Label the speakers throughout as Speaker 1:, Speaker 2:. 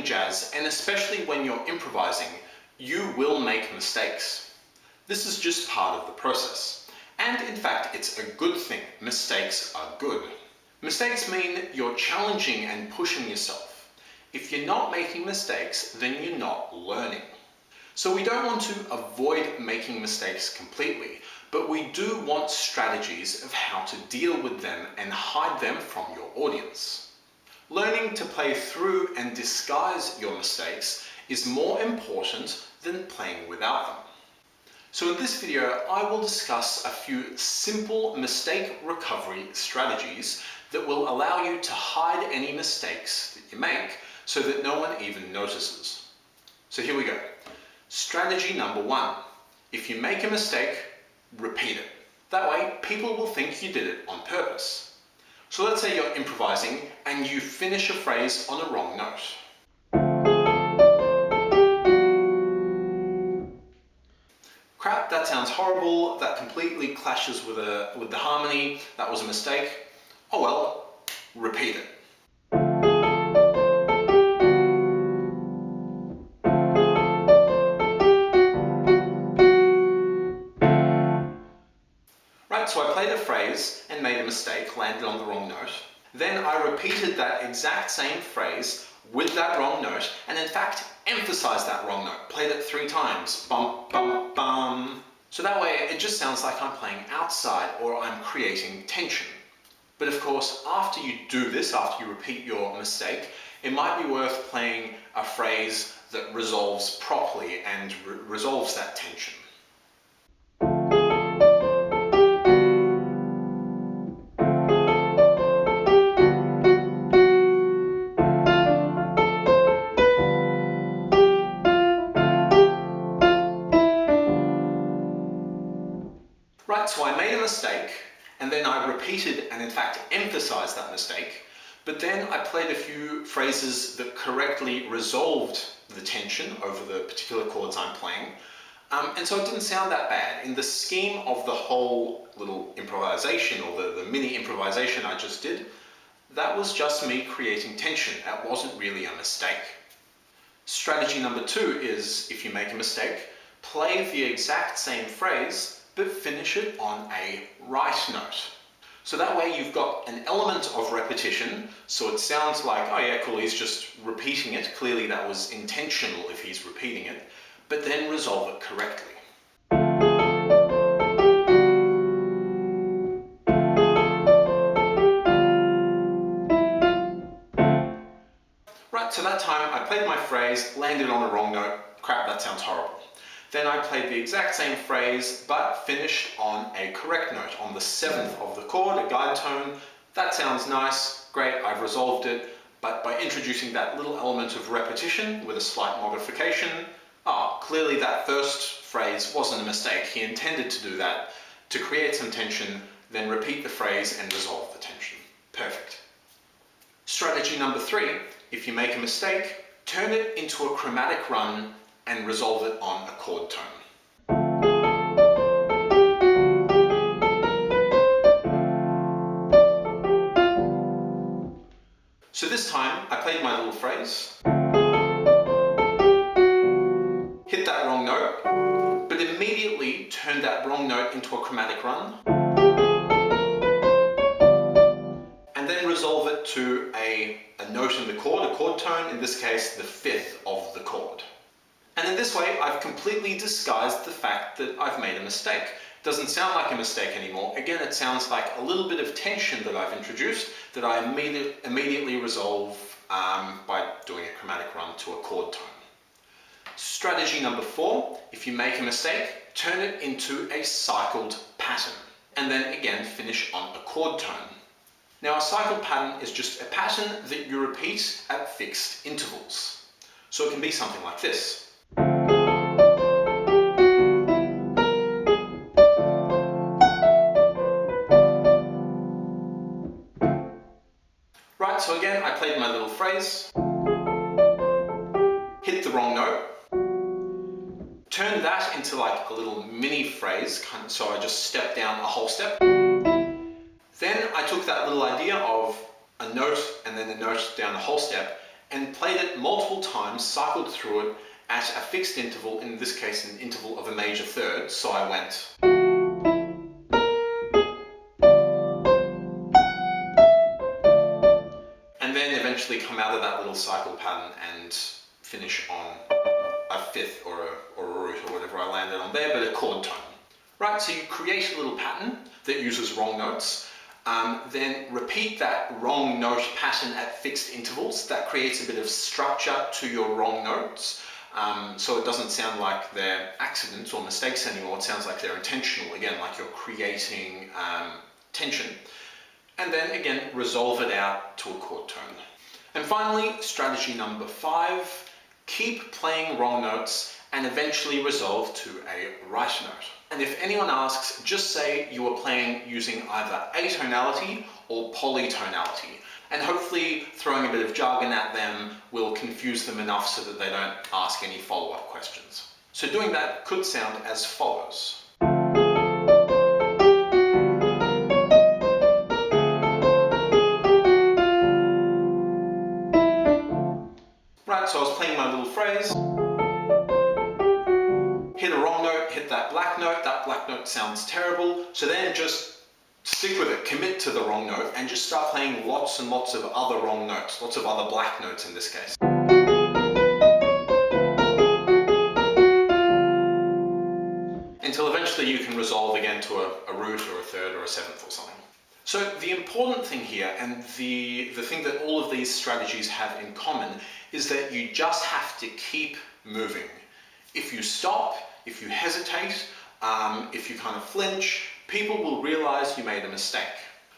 Speaker 1: playing jazz, and especially when you're improvising, you will make mistakes. This is just part of the process. And in fact, it's a good thing. Mistakes are good. Mistakes mean you're challenging and pushing yourself. If you're not making mistakes, then you're not learning. So we don't want to avoid making mistakes completely, but we do want strategies of how to deal with them and hide them from your audience. Learning to play through and disguise your mistakes is more important than playing without them. So in this video, I will discuss a few simple mistake recovery strategies that will allow you to hide any mistakes that you make so that no one even notices. So here we go. Strategy number 1. If you make a mistake, repeat it. That way, people will think you did it on purpose. So let's say you're improvising and you finish a phrase on a wrong note. Crap, that sounds horrible. That completely clashes with the harmony. That was a mistake. Oh well, repeat it. So I played a phrase and made a mistake, landed on the wrong note. Then I repeated that exact same phrase with that wrong note, and in fact emphasized that wrong note. Played it 3 times. Bum, bum, bum. So that way it just sounds like I'm playing outside or I'm creating tension. But of course, after you do this, after you repeat your mistake, it might be worth playing a phrase that resolves properly and resolves that tension. Right, so I made a mistake, and then I repeated and in fact emphasized that mistake, but then I played a few phrases that correctly resolved the tension over the particular chords I'm playing, and so it didn't sound that bad. In the scheme of the whole little improvisation, or the mini improvisation I just did, that was just me creating tension. That wasn't really a mistake. Strategy number 2 is, if you make a mistake, play the exact same phrase but finish it on a right note. So that way you've got an element of repetition, so it sounds like, oh yeah, cool, he's just repeating it. Clearly that was intentional if he's repeating it, but then resolve it correctly. Right, so that time I played my phrase, landed on the wrong note. Crap, that sounds horrible. Then I played the exact same phrase, but finished on a correct note, on the 7th of the chord, a guide tone. That sounds nice, great, I've resolved it, but by introducing that little element of repetition with a slight modification, clearly that first phrase wasn't a mistake. He intended to do that, to create some tension, then repeat the phrase and resolve the tension. Perfect. Strategy number 3, if you make a mistake, turn it into a chromatic run and resolve it on a chord tone. So this time I played my little phrase, hit that wrong note, but immediately turned that wrong note into a chromatic run, and then resolve it to a note in the chord, a chord tone, in this case the 5th of the chord. And in this way, I've completely disguised the fact that I've made a mistake. It doesn't sound like a mistake anymore. Again, it sounds like a little bit of tension that I've introduced that I immediately resolve by doing a chromatic run to a chord tone. Strategy number 4, if you make a mistake, turn it into a cycled pattern, and then again finish on a chord tone. Now, a cycled pattern is just a pattern that you repeat at fixed intervals. So it can be something like this. Right, so again, I played my little phrase, hit the wrong note, turned that into like a little mini phrase, so I just stepped down a whole step. Then I took that little idea of a note and then a note down a whole step and played it multiple times, cycled through it at a fixed interval, in this case an interval of a major third, so I went. And then eventually come out of that little cycle pattern and finish on a fifth or a root or whatever I landed on there, but a chord tone. Right, so you create a little pattern that uses wrong notes, then repeat that wrong note pattern at fixed intervals. That creates a bit of structure to your wrong notes, so it doesn't sound like they're accidents or mistakes anymore. It sounds like they're intentional, again, like you're creating tension. And then again, resolve it out to a chord tone. And finally, strategy number 5, keep playing wrong notes and eventually resolve to a right note. And if anyone asks, just say you are playing using either atonality or polytonality. And hopefully throwing a bit of jargon at them will confuse them enough so that they don't ask any follow-up questions. So doing that could sound as follows. Right, so I was playing my little phrase, hit a wrong note, hit that black note sounds terrible, so then just stick with it, commit to the wrong note, and just start playing lots and lots of other wrong notes, lots of other black notes in this case. Until eventually you can resolve again to a root or a third or a seventh or something. So the important thing here, and the thing that all of these strategies have in common, is that you just have to keep moving. If you stop, if you hesitate, if you kind of flinch, people will realize you made a mistake.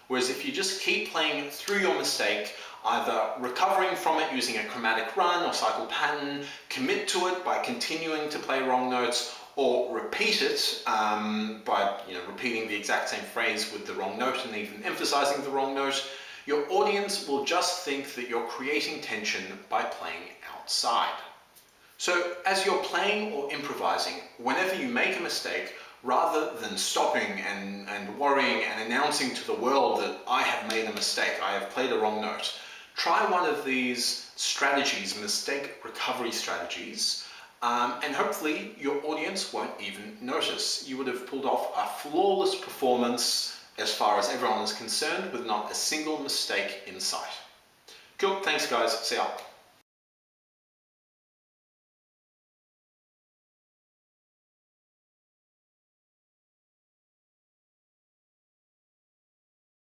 Speaker 1: Whereas if you just keep playing through your mistake, either recovering from it using a chromatic run or cycle pattern, commit to it by continuing to play wrong notes, or repeat it by repeating the exact same phrase with the wrong note and even emphasizing the wrong note, your audience will just think that you're creating tension by playing outside. So as you're playing or improvising, whenever you make a mistake, rather than stopping and worrying and announcing to the world that I have made a mistake, I have played a wrong note, try one of these strategies, mistake recovery strategies, and hopefully your audience won't even notice. You would have pulled off a flawless performance as far as everyone is concerned with not a single mistake in sight. Cool, thanks guys, see ya.